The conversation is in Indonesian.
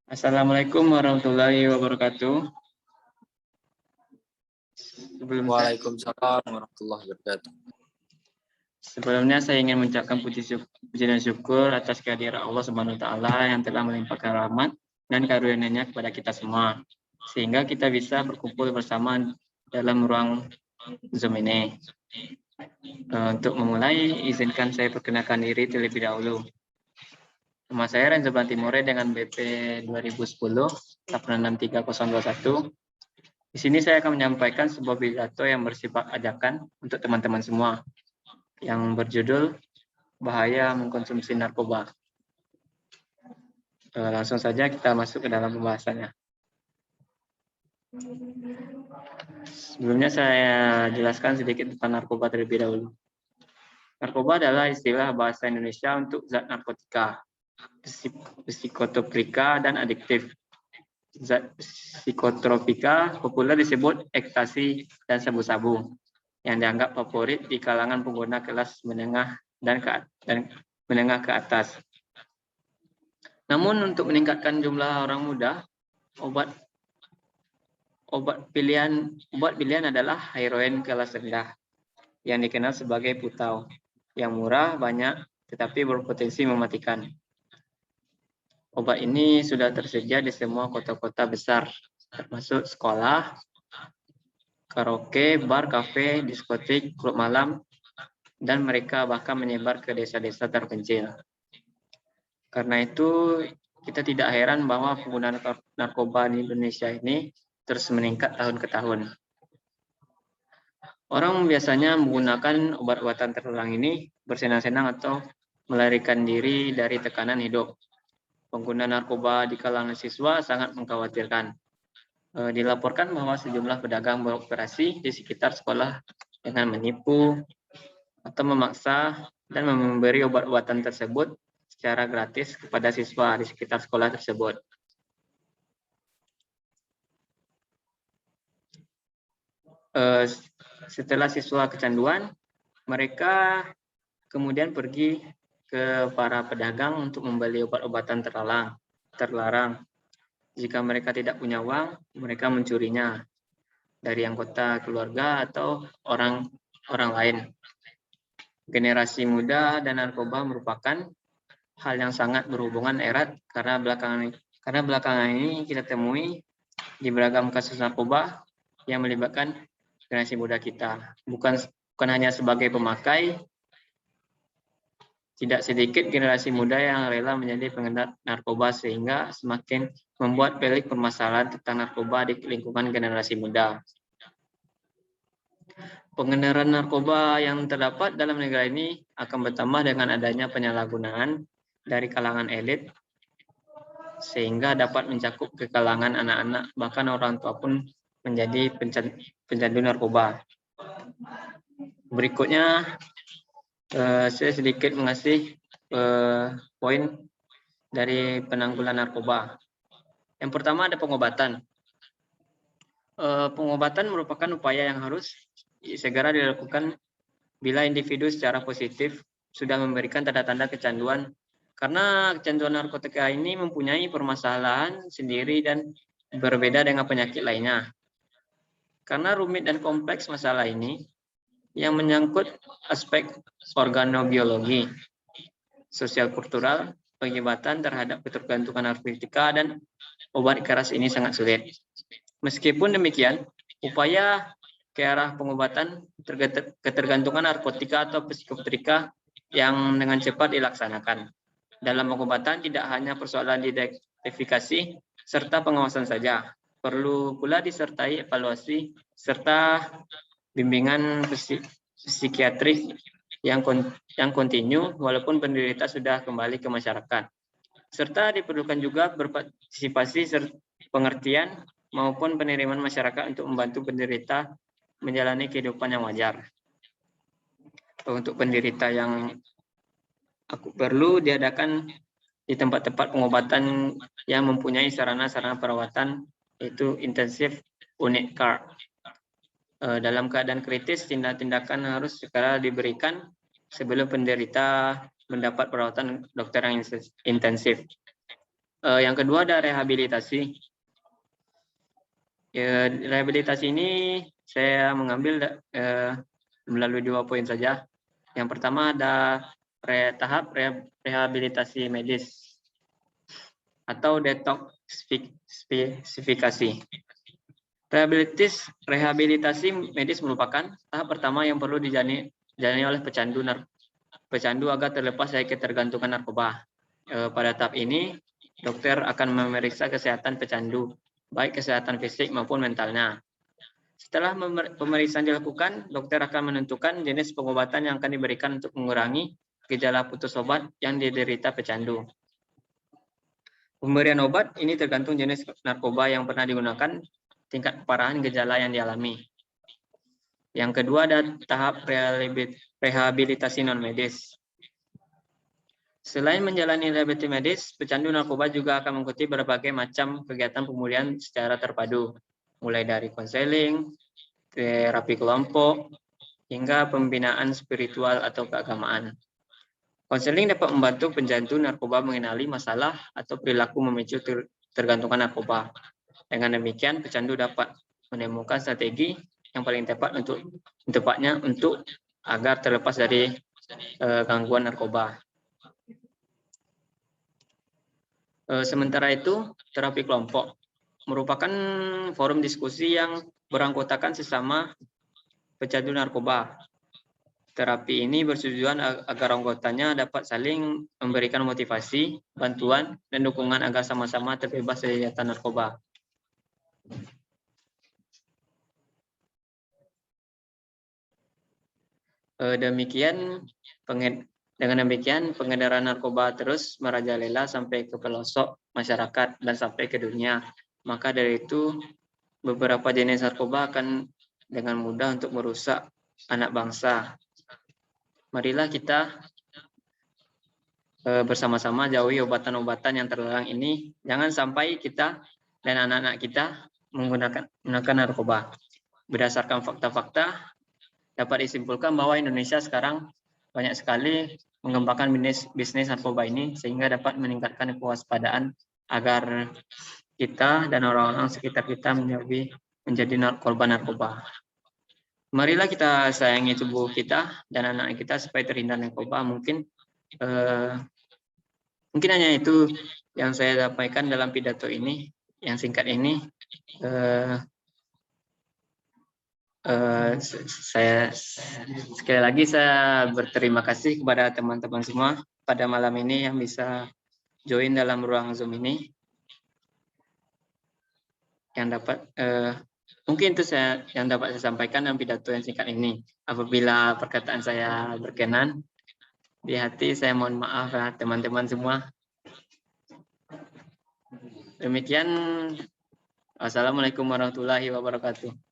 Assalamualaikum warahmatullahi wabarakatuh. Waalaikumsalam warahmatullahi wabarakatuh. Sebelumnya saya ingin mengucapkan puji dan syukur atas kehadiran Allah Subhanahu wa taala yang telah melimpahkan rahmat dan karunia-Nya kepada kita semua, sehingga kita bisa berkumpul bersama dalam ruang Zoom ini. Untuk memulai, izinkan saya perkenalkan diri terlebih dahulu. Nama saya Renzo Bantimore dengan BP 2010 863021. Di sini saya akan menyampaikan sebuah pidato yang bersifat ajakan untuk teman-teman semua, yang berjudul Bahaya Mengkonsumsi Narkoba. Langsung saja kita masuk ke dalam pembahasannya. Sebelumnya saya jelaskan sedikit tentang narkoba terlebih dahulu. Narkoba adalah istilah bahasa Indonesia untuk zat narkotika, psikotropika, dan adiktif. Zat psikotropika populer disebut ekstasi dan sabu-sabu, yang dianggap favorit di kalangan pengguna kelas menengah dan menengah ke atas. Namun untuk meningkatkan jumlah orang muda, obat pilihan adalah heroin kelas rendah, yang dikenal sebagai putau, yang murah, banyak, tetapi berpotensi mematikan. Obat ini sudah tersedia di semua kota-kota besar, termasuk sekolah, karaoke, bar, kafe, diskotik, klub malam, dan mereka bahkan menyebar ke desa-desa terpencil. Karena itu, kita tidak heran bahwa penggunaan narkoba di Indonesia ini terus meningkat tahun ke tahun. Orang biasanya menggunakan obat-obatan terlarang ini bersenang-senang atau melarikan diri dari tekanan hidup. Pengguna narkoba di kalangan siswa sangat mengkhawatirkan. Dilaporkan bahwa sejumlah pedagang beroperasi di sekitar sekolah dengan menipu atau memaksa dan memberi obat-obatan tersebut secara gratis kepada siswa di sekitar sekolah tersebut. Setelah siswa kecanduan, mereka kemudian pergi ke para pedagang untuk membeli obat-obatan terlarang. Jika mereka tidak punya uang, mereka mencurinya dari anggota keluarga atau orang lain. Generasi muda dan narkoba merupakan hal yang sangat berhubungan erat karena belakangan ini kita temui di beragam kasus narkoba yang melibatkan generasi muda kita. Bukan hanya sebagai pemakai, tidak sedikit generasi muda yang rela menjadi pengedar narkoba sehingga semakin membuat pelik permasalahan tentang narkoba di lingkungan generasi muda. Pengedaran narkoba yang terdapat dalam negara ini akan bertambah dengan adanya penyalahgunaan dari kalangan elit sehingga dapat mencakup ke kalangan anak-anak, bahkan orang tua pun menjadi pencandu narkoba. Berikutnya saya sedikit mengasih poin dari penanggulangan narkoba. Yang pertama ada pengobatan. Pengobatan merupakan upaya yang harus segera dilakukan bila individu secara positif sudah memberikan tanda-tanda kecanduan, karena kecanduan narkotika ini mempunyai permasalahan sendiri dan berbeda dengan penyakit lainnya. Karena rumit dan kompleks masalah ini yang menyangkut aspek organobiologi, sosial kultural, pengobatan terhadap ketergantungan narkotika dan obat keras ini sangat sulit. Meskipun demikian, upaya ke arah pengobatan ketergantungan narkotika atau psikotropika yang dengan cepat dilaksanakan. Dalam pengobatan tidak hanya persoalan identifikasi serta pengawasan saja, perlu pula disertai evaluasi serta bimbingan psikiatris yang kontinu walaupun penderita sudah kembali ke masyarakat. Serta diperlukan juga berpartisipasi pengertian maupun penerimaan masyarakat untuk membantu penderita menjalani kehidupan yang wajar. Untuk penderita yang perlu diadakan di tempat-tempat pengobatan yang mempunyai sarana-sarana perawatan, yaitu intensif unit CAR. Dalam keadaan kritis, tindakan harus segera diberikan sebelum penderita mendapat perawatan dokter yang intensif. Yang kedua ada rehabilitasi. Rehabilitasi ini saya mengambil melalui 2 poin saja. Yang pertama ada tahap rehabilitasi medis atau detoksifikasi. Rehabilitasi medis merupakan tahap pertama yang perlu dijalani oleh pecandu agar terlepas dari ketergantungan narkoba. Pada tahap ini, dokter akan memeriksa kesehatan pecandu, baik kesehatan fisik maupun mentalnya. Setelah pemeriksaan dilakukan, dokter akan menentukan jenis pengobatan yang akan diberikan untuk mengurangi gejala putus obat yang diderita pecandu. Pemberian obat ini tergantung jenis narkoba yang pernah digunakan, tingkat keparahan gejala yang dialami. Yang kedua ada tahap rehabilitasi non-medis. Selain menjalani rehabilitasi medis, pecandu narkoba juga akan mengikuti berbagai macam kegiatan pemulihan secara terpadu, mulai dari konseling, terapi kelompok, hingga pembinaan spiritual atau keagamaan. Konseling dapat membantu pecandu narkoba mengenali masalah atau perilaku memicu tergantungan narkoba. Dengan demikian, pecandu dapat menemukan strategi yang paling tepat untuk agar terlepas dari gangguan narkoba. Sementara itu, terapi kelompok merupakan forum diskusi yang beranggotakan sesama pecandu narkoba. Terapi ini bertujuan agar anggotanya dapat saling memberikan motivasi, bantuan, dan dukungan agar sama-sama terbebas dari narkoba. Dengan demikian, pengedaran narkoba terus merajalela sampai ke pelosok masyarakat dan sampai ke dunia. Maka dari itu, beberapa jenis narkoba akan dengan mudah untuk merusak anak bangsa. Marilah kita bersama-sama jauhi obatan-obatan yang terlarang ini. Jangan sampai kita dan anak-anak kita menggunakan narkoba. Berdasarkan fakta-fakta, dapat disimpulkan bahwa Indonesia sekarang banyak sekali mengembangkan bisnis narkoba ini, sehingga dapat meningkatkan kewaspadaan agar kita dan orang-orang sekitar kita menjadi korban narkoba. Marilah kita sayangi tubuh kita dan anak kita supaya terhindar narkoba. Mungkin hanya itu yang saya sampaikan dalam pidato ini, yang singkat ini. Saya sekali lagi berterima kasih kepada teman-teman semua pada malam ini yang bisa join dalam ruang Zoom ini. Yang dapat mungkin itu yang dapat saya sampaikan dalam pidato yang singkat ini. Apabila perkataan saya berkenan di hati, saya mohon maaf ya teman-teman semua. Demikian, wassalamualaikum warahmatullahi wabarakatuh.